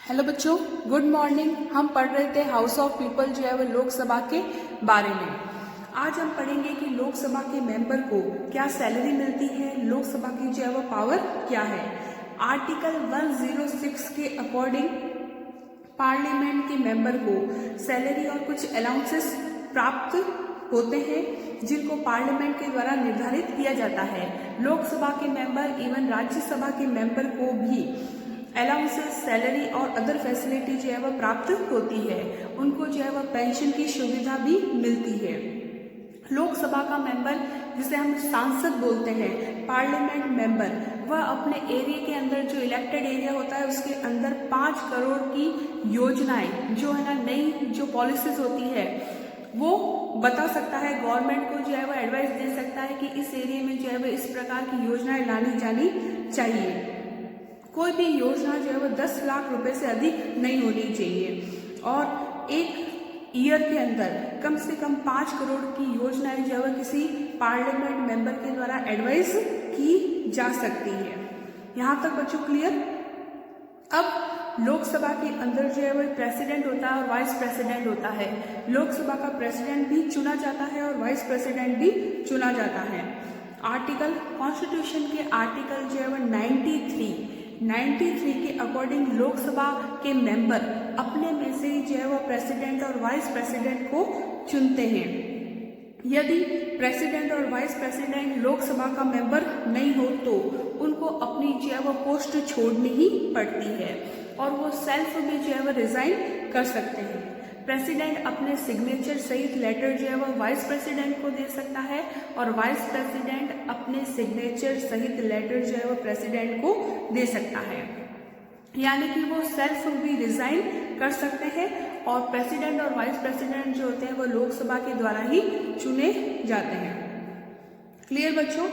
Hello बच्चों, good morning. हम पढ़ रहे थे हाउस ऑफ पीपल जो है वो लोकसभा के बारे में। आज हम पढ़ेंगे कि लोकसभा के मेंबर को क्या सैलरी मिलती है, लोकसभा की जो है वो पावर क्या है। आर्टिकल 106 के अकॉर्डिंग पार्लियामेंट के मेंबर को सैलरी और कुछ अलाउंसेस प्राप्त होते हैं जिनको पार्लियामेंट के द्वारा निर्धारित किया जाता है। लोकसभा के मेंबर इवन राज्यसभा के मेंबर को भी अलाउंसेस, सैलरी और अदर फैसिलिटी जो है वह प्राप्त होती है। उनको जो है वह पेंशन की सुविधा भी मिलती है। लोकसभा का मेंबर, जिसे हम सांसद बोलते हैं, पार्लियामेंट मेंबर, वह अपने एरिया के अंदर जो इलेक्टेड एरिया होता है उसके अंदर 5 करोड़ की योजनाएं जो है ना, नई जो पॉलिसीज होती है वो बता सकता है। गवर्नमेंट को जो है वह एडवाइस दे सकता है कि इस एरिया में जो है वह इस प्रकार की योजनाएं लानी जानी चाहिए। कोई भी योजना जो है वो 10 लाख रुपए से अधिक नहीं होनी चाहिए और एक ईयर के अंदर कम से कम 5 करोड़ की योजनाएं जो है किसी पार्लियामेंट मेंबर के द्वारा एडवाइस की जा सकती है। यहाँ तक बच्चों क्लियर। अब लोकसभा के अंदर जो है वो प्रेसिडेंट होता है और वाइस प्रेसिडेंट होता है। लोकसभा का प्रेसिडेंट भी चुना जाता है और वाइस प्रेसिडेंट भी चुना जाता है। आर्टिकल कॉन्स्टिट्यूशन के आर्टिकल जो है वो 93 के अकॉर्डिंग लोकसभा के मेंबर अपने में से जो है वो प्रेसिडेंट और वाइस प्रेसिडेंट को चुनते हैं। यदि प्रेसिडेंट और वाइस प्रेसिडेंट लोकसभा का मेंबर नहीं हो तो उनको अपनी जो है वो पोस्ट छोड़नी ही पड़ती है और वो सेल्फ भी जो है वो रिजाइन कर सकते हैं। प्रेसिडेंट अपने सिग्नेचर सहित लेटर जो है वो वाइस प्रेसिडेंट को दे सकता है और वाइस प्रेसिडेंट अपने सिग्नेचर सहित लेटर जो है वो प्रेसिडेंट को दे सकता है। यानी कि वो सेल्फ भी रिजाइन कर सकते हैं और प्रेसिडेंट और वाइस प्रेसिडेंट जो होते हैं वो लोकसभा के द्वारा ही चुने जाते हैं। क्लियर बच्चों।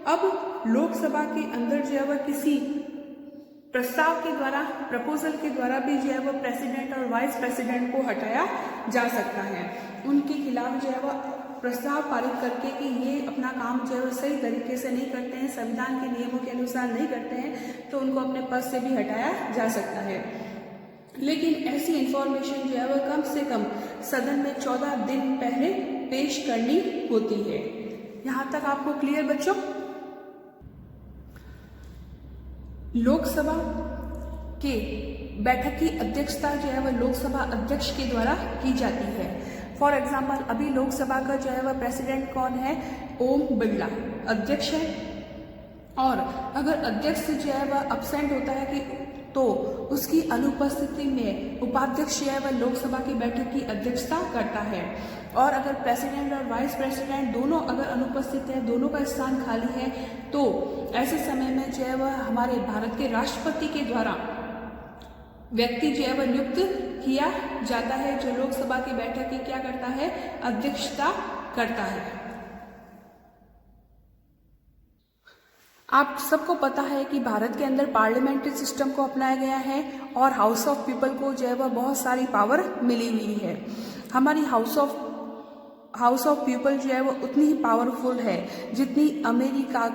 अब लोकसभा के अंदर जो है वह किसी प्रस्ताव के द्वारा, प्रपोजल के द्वारा भी जो है वो प्रेसिडेंट और वाइस प्रेसिडेंट को हटाया जा सकता है। उनके खिलाफ जो है वो प्रस्ताव पारित करके कि ये अपना काम जो है वो सही तरीके से नहीं करते हैं, संविधान के नियमों के अनुसार नहीं करते हैं, तो उनको अपने पद से भी हटाया जा सकता है। लेकिन ऐसी इंफॉर्मेशन जो है वो कम से कम सदन में 14 दिन पहले पेश करनी होती है। यहाँ तक आपको क्लियर बच्चों। लोकसभा के बैठक की अध्यक्षता जो है वह लोकसभा अध्यक्ष के द्वारा की जाती है। फॉर एग्जाम्पल अभी लोकसभा का जो है वह प्रेसिडेंट कौन है? ओम बिरला अध्यक्ष है। और अगर अध्यक्ष जो है वह अब्सेंट होता है कि तो उसकी अनुपस्थिति में उपाध्यक्ष जो है वह लोकसभा की बैठक की अध्यक्षता करता है। और अगर प्रेसिडेंट और वाइस प्रेसिडेंट दोनों अगर अनुपस्थित है, दोनों का स्थान खाली है, तो ऐसे समय में जो है वह हमारे भारत के राष्ट्रपति के द्वारा व्यक्ति जो है वह नियुक्त किया जाता है जो लोकसभा की बैठक की क्या करता है? अध्यक्षता करता है। आप सबको पता है कि भारत के अंदर पार्लियामेंट्री सिस्टम को अपनाया गया है और हाउस ऑफ पीपल को जो है वह बहुत सारी पावर मिली हुई है। हमारी हाउस ऑफ पीपल जो है वो उतनी ही पावरफुल है जितनी अमेरिका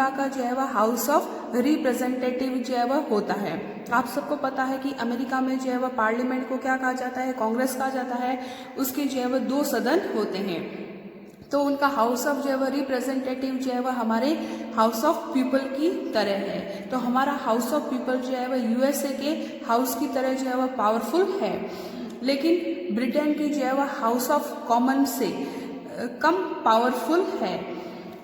का जो है वह हाउस ऑफ रिप्रेजेंटेटिव जो है वह होता है। आप सबको पता है कि अमेरिका में जो है वह पार्लियामेंट को क्या कहा जाता है? कांग्रेस कहा जाता है। उसके जो है वह 2 सदन होते हैं, तो उनका हाउस ऑफ जो है वह रिप्रेजेंटेटिव जो है वह हमारे हाउस ऑफ पीपल की तरह है। तो हमारा हाउस ऑफ पीपल जो है वह यूएसए के हाउस की तरह जो है वह पावरफुल है। लेकिन ब्रिटेन की जो है वह हाउस ऑफ कॉमन से कम पावरफुल है।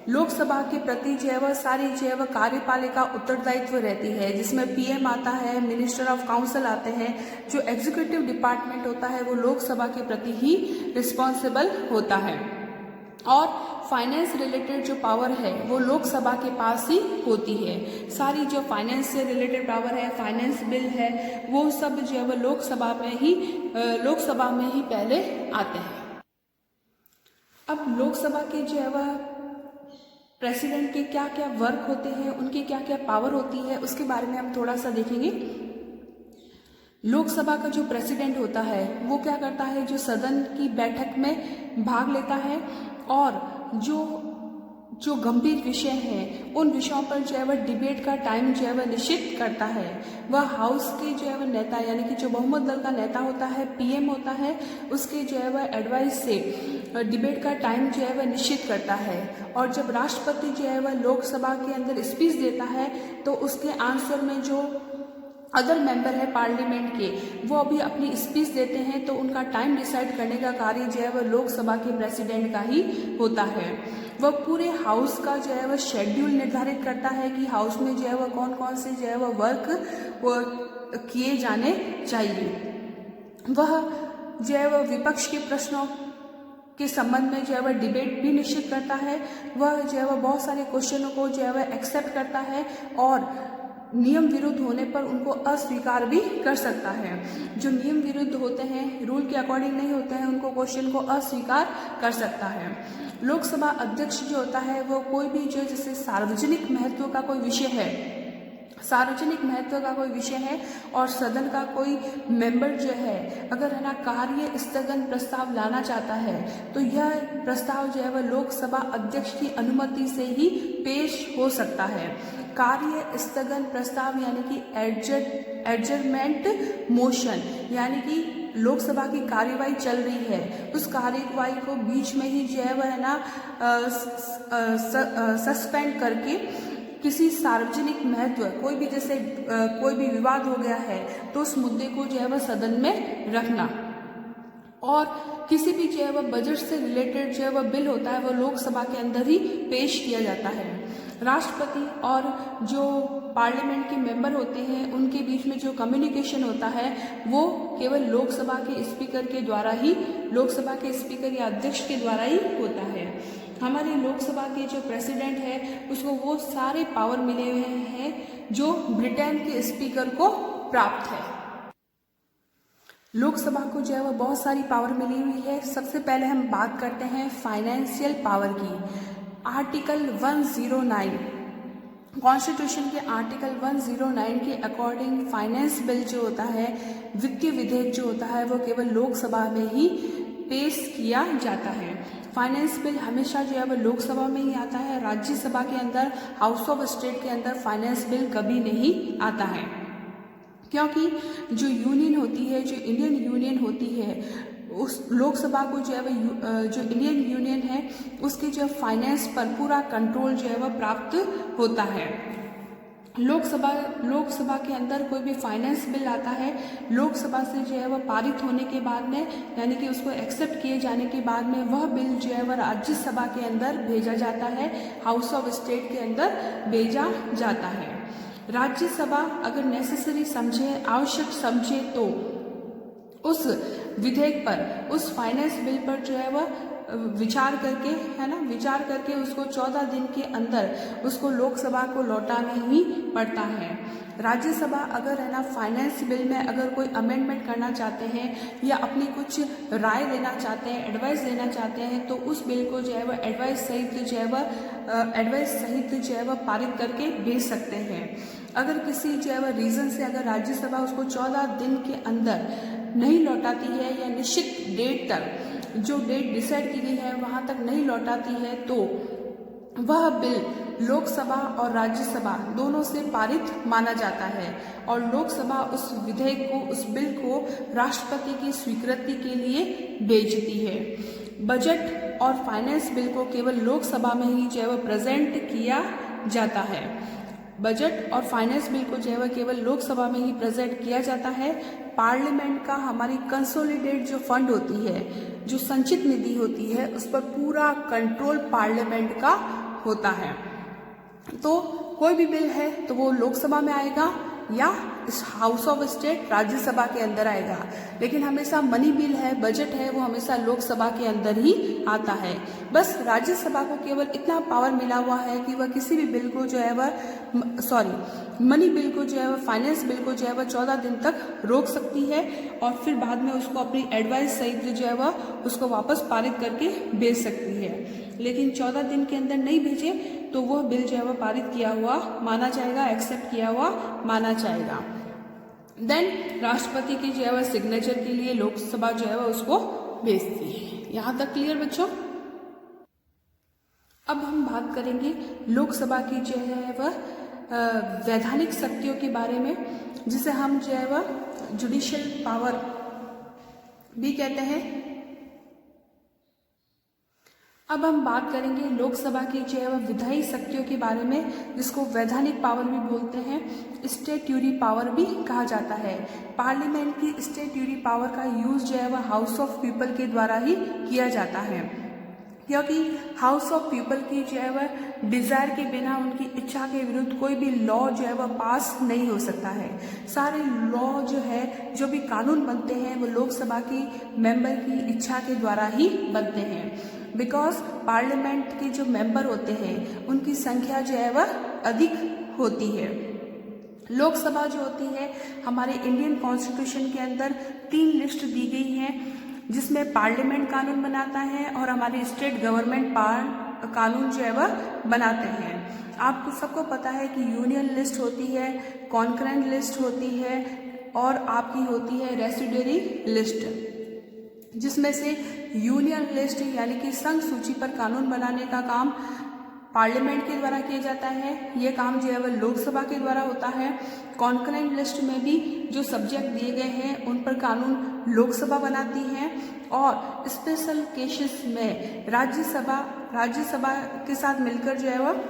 लोकसभा के प्रति जो है वह सारी जो है वह कार्यपालिका उत्तरदायित्व रहती है, जिसमें पीएम आता है, मिनिस्टर ऑफ काउंसिल आते हैं। जो एग्जीक्यूटिव डिपार्टमेंट होता है वो लोकसभा के प्रति ही रिस्पॉन्सिबल होता है और फाइनेंस रिलेटेड जो पावर है वो लोकसभा के पास ही होती है। सारी जो फाइनेंस से रिलेटेड पावर है, फाइनेंस बिल है, वो सब जो है वो लोकसभा में ही पहले आते हैं। अब लोकसभा के जो है वह प्रेसिडेंट के क्या क्या वर्क होते हैं, उनकी क्या क्या पावर होती है, उसके बारे में हम थोड़ा सा देखेंगे। लोकसभा का जो प्रेसिडेंट होता है वो क्या करता है? जो सदन की बैठक में भाग लेता है और जो जो गंभीर विषय हैं उन विषयों पर जो है वह डिबेट का टाइम जो है वह निश्चित करता है। वह हाउस के जो है वह नेता यानी कि जो बहुमत दल का नेता होता है, पीएम होता है, उसके जो है वह एडवाइस से डिबेट का टाइम जो है वह निश्चित करता है। और जब राष्ट्रपति जो है वह लोकसभा के अंदर स्पीच देता है तो उसके आंसर में जो अदर मेंबर है पार्लियामेंट के वो अभी अपनी स्पीच देते हैं तो उनका टाइम डिसाइड करने का कार्य जो है वह लोकसभा के प्रेसिडेंट का ही होता है। वह पूरे हाउस का जो है वह शेड्यूल निर्धारित करता है कि हाउस में जो है वह कौन कौन से जो है वह वर्क किए जाने चाहिए। वह जो है वह विपक्ष के प्रश्नों के संबंध में जो है वह डिबेट भी निश्चित करता है। वह जो है वह बहुत सारे क्वेश्चनों को जो है वह एक्सेप्ट करता है और नियम विरुद्ध होने पर उनको अस्वीकार भी कर सकता है। जो नियम विरुद्ध होते हैं, रूल के अकॉर्डिंग नहीं होते हैं, उनको क्वेश्चन को अस्वीकार कर सकता है। लोकसभा अध्यक्ष जो होता है वो कोई भी जो जैसे सार्वजनिक महत्व का कोई विषय है, सार्वजनिक महत्व का कोई विषय है और सदन का कोई मेंबर जो है अगर है ना कार्य स्थगन प्रस्ताव लाना चाहता है तो यह प्रस्ताव जो है वह लोकसभा अध्यक्ष की अनुमति से ही पेश हो सकता है। कार्य स्थगन प्रस्ताव यानी कि एडजर्नमेंट मोशन, यानी कि लोकसभा की कार्यवाही चल रही है, उस कार्यवाही को बीच में ही जो है वह है ना सस्पेंड करके किसी सार्वजनिक महत्व कोई भी जैसे कोई भी विवाद हो गया है तो उस मुद्दे को जो है वह सदन में रखना। और किसी भी जो है वह बजट से रिलेटेड जो है वह बिल होता है वो लोकसभा के अंदर ही पेश किया जाता है। राष्ट्रपति और जो पार्लियामेंट के मेंबर होते हैं उनके बीच में जो कम्युनिकेशन होता है वो केवल लोकसभा के स्पीकर के द्वारा ही, लोकसभा के स्पीकर या अध्यक्ष के द्वारा ही होता है। हमारी लोकसभा के जो प्रेसिडेंट है उसको वो सारे पावर मिले हुए हैं जो ब्रिटेन के स्पीकर को प्राप्त है। लोकसभा को जो है वो बहुत सारी पावर मिली हुई है। सबसे पहले हम बात करते हैं फाइनेंशियल पावर की। आर्टिकल 109 कॉन्स्टिट्यूशन के आर्टिकल 109 के अकॉर्डिंग फाइनेंस बिल जो होता है, वित्तीय विधेयक जो होता है वो केवल लोकसभा में ही पेश किया जाता है। फाइनेंस बिल हमेशा जो है वो लोकसभा में ही आता है। राज्यसभा के अंदर, हाउस ऑफ स्टेट के अंदर फाइनेंस बिल कभी नहीं आता है, क्योंकि जो यूनियन होती है, जो इंडियन यूनियन होती है, उस लोकसभा को जो है वह जो इंडियन यूनियन है उसके जो फाइनेंस पर पूरा कंट्रोल जो है वह प्राप्त होता है। लोकसभा के अंदर कोई भी फाइनेंस बिल आता है, लोकसभा से जो है वह पारित होने के बाद में यानी कि उसको एक्सेप्ट किए जाने के बाद में वह बिल जो है वह राज्यसभा के अंदर भेजा जाता है, हाउस ऑफ स्टेट के अंदर भेजा जाता है। राज्यसभा अगर नेसेसरी समझे, आवश्यक समझे तो उस विधेयक पर, उस फाइनेंस बिल पर जो है वह विचार करके, है ना, विचार करके उसको 14 दिन के अंदर उसको लोकसभा को लौटाना ही पड़ता है। राज्यसभा अगर है ना फाइनेंस बिल में अगर कोई अमेंडमेंट करना चाहते हैं या अपनी कुछ राय देना चाहते हैं, एडवाइस देना चाहते हैं तो उस बिल को जो है वह एडवाइस सहित जो है वह पारित करके भेज सकते हैं। अगर किसी जो है वह रीज़न से अगर राज्यसभा उसको 14 दिन के अंदर नहीं लौटाती है या निश्चित डेट तक, जो डेट डिसाइड की गई है वहाँ तक नहीं लौटाती है तो वह बिल लोकसभा और राज्यसभा दोनों से पारित माना जाता है और लोकसभा उस विधेयक को, उस बिल को राष्ट्रपति की स्वीकृति के लिए भेजती है। बजट और फाइनेंस बिल को केवल लोकसभा में ही जो है वह प्रेजेंट किया जाता है। बजट और फाइनेंस बिल को जो है वह केवल लोकसभा में ही प्रेजेंट किया जाता है। पार्लियामेंट का हमारी कंसोलिडेट जो फंड होती है, जो संचित निधि होती है, उस पर पूरा कंट्रोल पार्लियामेंट का होता है। तो कोई भी बिल है तो वो लोकसभा में आएगा या इस हाउस ऑफ स्टेट राज्यसभा के अंदर आएगा, लेकिन हमेशा मनी बिल है, बजट है, वो हमेशा लोकसभा के अंदर ही आता है। बस राज्यसभा को केवल इतना पावर मिला हुआ है कि वह किसी भी बिल को जो है वह मनी बिल को जो है वह, फाइनेंस बिल को जो है वह 14 दिन तक रोक सकती है और फिर बाद में उसको अपनी एडवाइस सहित जो है वह उसको वापस पारित करके भेज सकती है। लेकिन 14 दिन के अंदर नहीं भेजे तो वह बिल जो है वह पारित किया हुआ माना जाएगा, एक्सेप्ट किया हुआ माना जाएगा। देन राष्ट्रपति की जो है वह सिग्नेचर के लिए लोकसभा जो है वह उसको भेजती है। यहाँ तक क्लियर बच्चों? अब हम बात करेंगे लोकसभा की जो है वह वैधानिक शक्तियों के बारे में, जिसे हम जो है वह जुडिशियल पावर भी कहते हैं। अब हम बात करेंगे लोकसभा की जो है वह विधायी शक्तियों के बारे में, जिसको वैधानिक पावर भी बोलते हैं, स्टैट्यूटरी पावर भी कहा जाता है। पार्लियामेंट की स्टैट्यूटरी पावर का यूज जो है वह हाउस ऑफ पीपल के द्वारा ही किया जाता है, क्योंकि हाउस ऑफ पीपल की जो है वह डिजायर के बिना, उनकी इच्छा के विरुद्ध कोई भी लॉ जो है वह पास नहीं हो सकता है। सारे लॉ जो है, जो भी कानून बनते हैं, वो लोकसभा की मेंबर की इच्छा के द्वारा ही बनते हैं। बिकॉज पार्लियामेंट के जो मेंबर होते हैं उनकी संख्या जो है वह अधिक होती है। लोकसभा जो होती है, हमारे इंडियन कॉन्स्टिट्यूशन के अंदर 3 लिस्ट दी गई है, जिसमें पार्लियामेंट कानून बनाता है और हमारी स्टेट गवर्नमेंट कानून जो है वह बनाते हैं। आपको सबको पता है कि यूनियन लिस्ट होती है, कॉन्करेंट लिस्ट होती है और आपकी होती है रेसिडुअरी लिस्ट, जिसमें से यूनियन लिस्ट यानी कि संघ सूची पर कानून बनाने का काम पार्लियामेंट के द्वारा किया जाता है। ये काम जो है वह लोकसभा के द्वारा होता है। कॉन्करेंट लिस्ट में भी जो सब्जेक्ट दिए गए हैं उन पर कानून लोकसभा बनाती है, और स्पेशल केसेस में राज्यसभा के साथ मिलकर जो है वह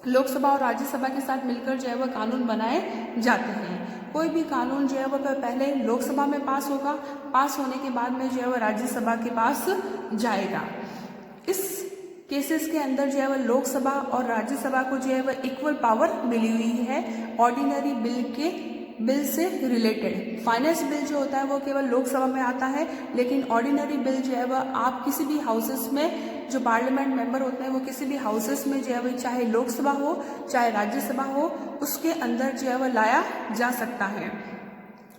लोकसभा और राज्यसभा के साथ मिलकर जो है वह कानून बनाए जाते हैं। कोई भी कानून जो है वह पहले लोकसभा में पास होगा, पास होने के बाद में जो है वह राज्यसभा के पास जाएगा। इस केसेस के अंदर जो है वह लोकसभा और राज्यसभा को जो है वह इक्वल पावर मिली हुई है ऑर्डिनरी बिल से रिलेटेड। फाइनेंस बिल जो होता है वो केवल लोकसभा में आता है, लेकिन ऑर्डिनरी बिल जो है वह आप किसी भी हाउसेस में, जो पार्लियामेंट मेंबर होते हैं वो किसी भी हाउसेस में जो है वह, चाहे लोकसभा हो चाहे राज्यसभा हो, उसके अंदर जो है वह लाया जा सकता है।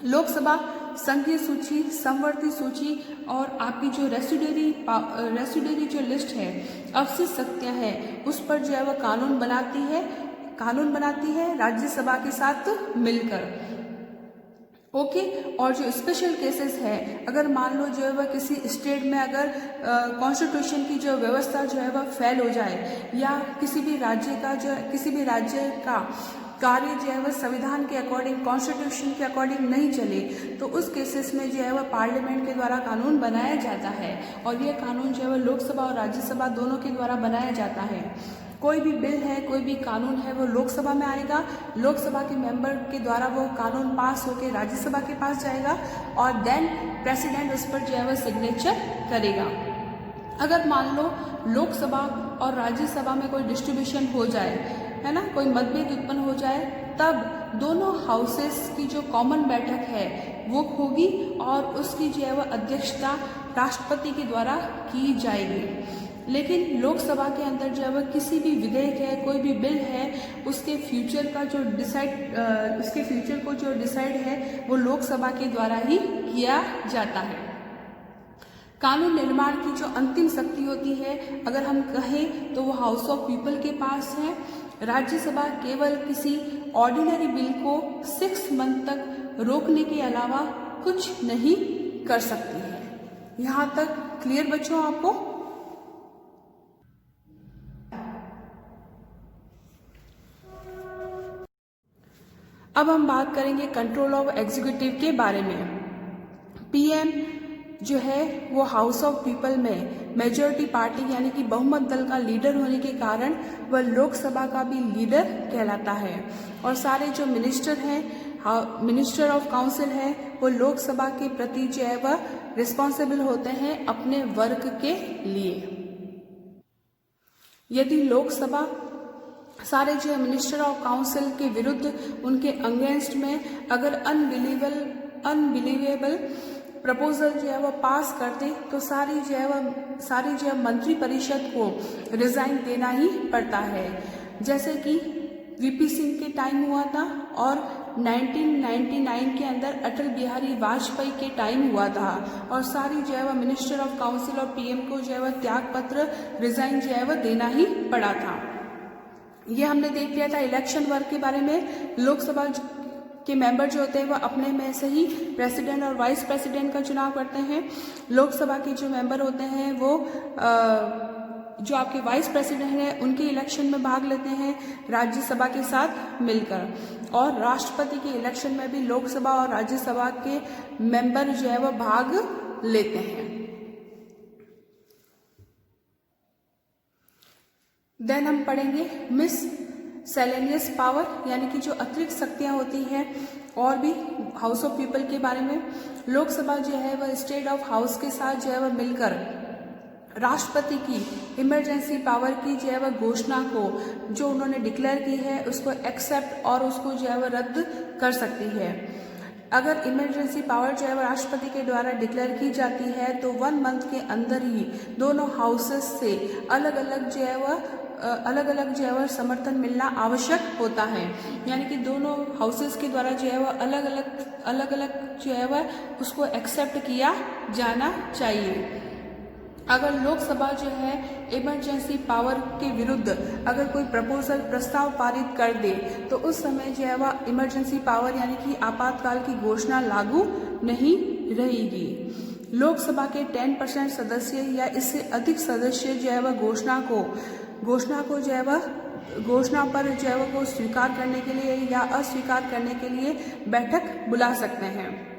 लोकसभा संघीय सूची, समवर्ती सूची और आपकी जो रेसिडुअरी जो लिस्ट है, अवशिष्ट शक्तियां हैं, उस पर जो है वह कानून बनाती है राज्यसभा के साथ मिलकर। ओके। और जो स्पेशल केसेस है, अगर मान लो जो है वह किसी स्टेट में अगर कॉन्स्टिट्यूशन की जो व्यवस्था जो है वह फेल हो जाए, या किसी भी राज्य का कार्य जो है वह संविधान के अकॉर्डिंग, कॉन्स्टिट्यूशन के अकॉर्डिंग नहीं चले, तो उस केसेस में जो है वह पार्लियामेंट के द्वारा कानून बनाया जाता है, और यह कानून जो है वह लोकसभा और राज्यसभा दोनों के द्वारा बनाया जाता है। कोई भी बिल है, कोई भी कानून है, वो लोकसभा में आएगा, लोकसभा के मेंबर के द्वारा वो कानून पास होकर राज्यसभा के पास जाएगा, और देन प्रेसिडेंट उस पर जो है वह सिग्नेचर करेगा। अगर मान लो लोकसभा और राज्यसभा में कोई डिस्ट्रीब्यूशन हो जाए, है ना, कोई मतभेद उत्पन्न हो जाए, तब दोनों हाउसेस की जो कॉमन बैठक है वो होगी, और उसकी जो है वह अध्यक्षता राष्ट्रपति के द्वारा की जाएगी। लेकिन लोकसभा के अंदर जो है वह किसी भी विधेयक है, कोई भी बिल है, उसके फ्यूचर को जो डिसाइड है वो लोकसभा के द्वारा ही किया जाता है। कानून निर्माण की जो अंतिम शक्ति होती है, अगर हम कहें तो वो हाउस ऑफ पीपल के पास है। राज्यसभा केवल किसी ऑर्डिनरी बिल को 6 मंथ तक रोकने के अलावा कुछ नहीं कर सकती है। यहाँ तक क्लियर बच्चों आपको? अब हम बात करेंगे कंट्रोल ऑफ एग्जीक्यूटिव के बारे में। पीएम जो है वो हाउस ऑफ पीपल में मेजॉरिटी पार्टी यानी कि बहुमत दल का लीडर होने के कारण वह लोकसभा का भी लीडर कहलाता है, और सारे जो मिनिस्टर हैं, मिनिस्टर ऑफ काउंसिल है, वो लोकसभा के प्रति जो है वह रिस्पॉन्सिबल होते हैं अपने वर्क के लिए। यदि लोकसभा सारे जो मिनिस्टर ऑफ काउंसिल के विरुद्ध, उनके अगेंस्ट में अगर अनबिलीवेबल प्रपोजल जो है वह पास करते, तो सारी जो है मंत्री परिषद को रिजाइन देना ही पड़ता है। जैसे कि वीपी सिंह के टाइम हुआ था, और 1999 के अंदर अटल बिहारी वाजपेयी के टाइम हुआ था, और सारी जो है वह मिनिस्टर ऑफ काउंसिल और पीएम को जो है वह त्याग पत्र, रिजाइन जो है वह देना ही पड़ा था। ये हमने देख लिया था इलेक्शन वर्क के बारे में। लोकसभा के मेंबर जो होते हैं वह अपने में से ही प्रेसिडेंट और वाइस प्रेसिडेंट का चुनाव करते हैं। लोकसभा के जो मेंबर होते हैं वो जो आपके वाइस प्रेसिडेंट हैं उनके इलेक्शन में भाग लेते हैं राज्यसभा के साथ मिलकर, और राष्ट्रपति के इलेक्शन में भी लोकसभा और राज्यसभा के मेंबर जो है वह भाग लेते हैं। देन हम पढ़ेंगे मिस सेलेनियस पावर, यानी कि जो अतिरिक्त शक्तियां होती हैं और भी हाउस ऑफ पीपल के बारे में। लोकसभा जो है वह स्टेट ऑफ हाउस के साथ जो है वह मिलकर राष्ट्रपति की इमरजेंसी पावर की जो है वह घोषणा को जो उन्होंने डिक्लेयर की है उसको एक्सेप्ट और उसको जो है वह रद्द कर सकती है। अगर इमरजेंसी पावर जो है वह राष्ट्रपति के द्वारा डिक्लेयर की जाती है तो 1 मंथ के अंदर ही दोनों हाउसेस से अलग अलग जो है वह समर्थन मिलना आवश्यक होता है, यानी कि दोनों हाउसेस के द्वारा जो है वह अलग अलग जो है वह उसको एक्सेप्ट किया जाना चाहिए। अगर लोकसभा जो है इमरजेंसी पावर के विरुद्ध अगर कोई प्रस्ताव पारित कर दे तो उस समय जो है वह इमरजेंसी पावर यानी कि आपातकाल की घोषणा लागू नहीं रहेगी। लोकसभा के 10% सदस्य या इससे अधिक सदस्य जो है वह घोषणा को जो है वह घोषणा पर जो है वो स्वीकार करने के लिए या अस्वीकार करने के लिए बैठक बुला सकते हैं।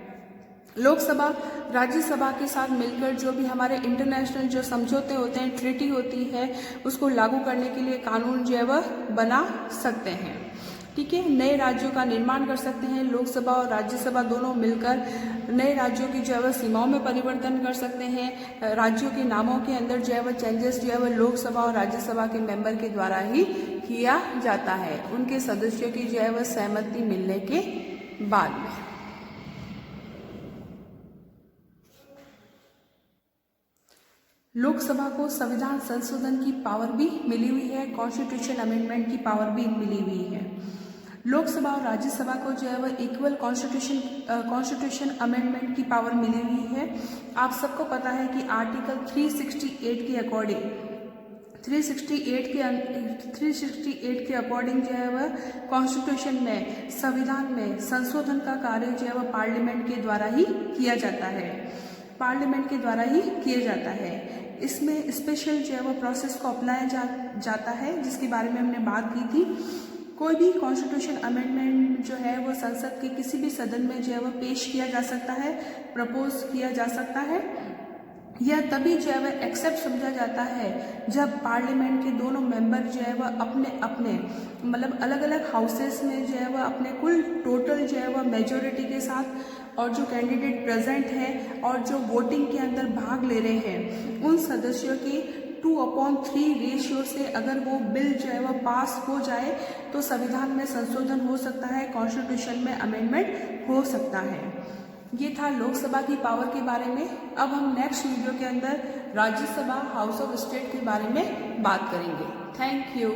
लोकसभा राज्यसभा के साथ मिलकर जो भी हमारे इंटरनेशनल जो समझौते होते हैं, ट्रीटी होती है, उसको लागू करने के लिए कानून जो है वह बना सकते हैं। ठीक है, नए राज्यों का निर्माण कर सकते हैं। लोकसभा और राज्यसभा दोनों मिलकर नए राज्यों की जो है वह सीमाओं में परिवर्तन कर सकते हैं। राज्यों के नामों के अंदर जो है वह चेंजेस जो है वह लोकसभा और राज्यसभा के मेंबर के द्वारा ही किया जाता है, उनके सदस्यों की जो है वह सहमति मिलने के बाद में। लोकसभा को संविधान संशोधन की पावर भी मिली हुई है, कॉन्स्टिट्यूशन अमेंडमेंट की पावर भी मिली हुई है। लोकसभा और राज्यसभा को जो है वह इक्वल कॉन्स्टिट्यूशन अमेंडमेंट की पावर मिली हुई है। आप सबको पता है कि आर्टिकल 368 के अकॉर्डिंग 368 के अकॉर्डिंग जो है वह कॉन्स्टिट्यूशन में संविधान में संशोधन का कार्य जो है वह पार्लियामेंट के द्वारा ही किया जाता है, पार्लियामेंट के द्वारा ही किया जाता है। इसमें स्पेशल जो है वो प्रोसेस को अपनाया जाता है जिसके बारे में हमने बात की थी। कोई भी कॉन्स्टिट्यूशन अमेंडमेंट जो है वो संसद के किसी भी सदन में जो है वो पेश किया जा सकता है, प्रपोज किया जा सकता है। यह तभी जो है वह एक्सेप्ट समझा जाता है जब पार्लियामेंट के दोनों मेंबर जो है वह अपने मतलब अलग अलग हाउसेस में जो है वह अपने कुल टोटल जो है वह मेजोरिटी के साथ और जो कैंडिडेट प्रेजेंट है और जो वोटिंग के अंदर भाग ले रहे हैं उन सदस्यों की 2/3 रेशियो से अगर वो बिल जो है वह पास हो जाए तो संविधान में संशोधन हो सकता है, कॉन्स्टिट्यूशन में अमेंडमेंट हो सकता है। ये था लोकसभा की पावर के बारे में। अब हम नेक्स्ट वीडियो के अंदर राज्यसभा हाउस ऑफ स्टेट के बारे में बात करेंगे। Thank you.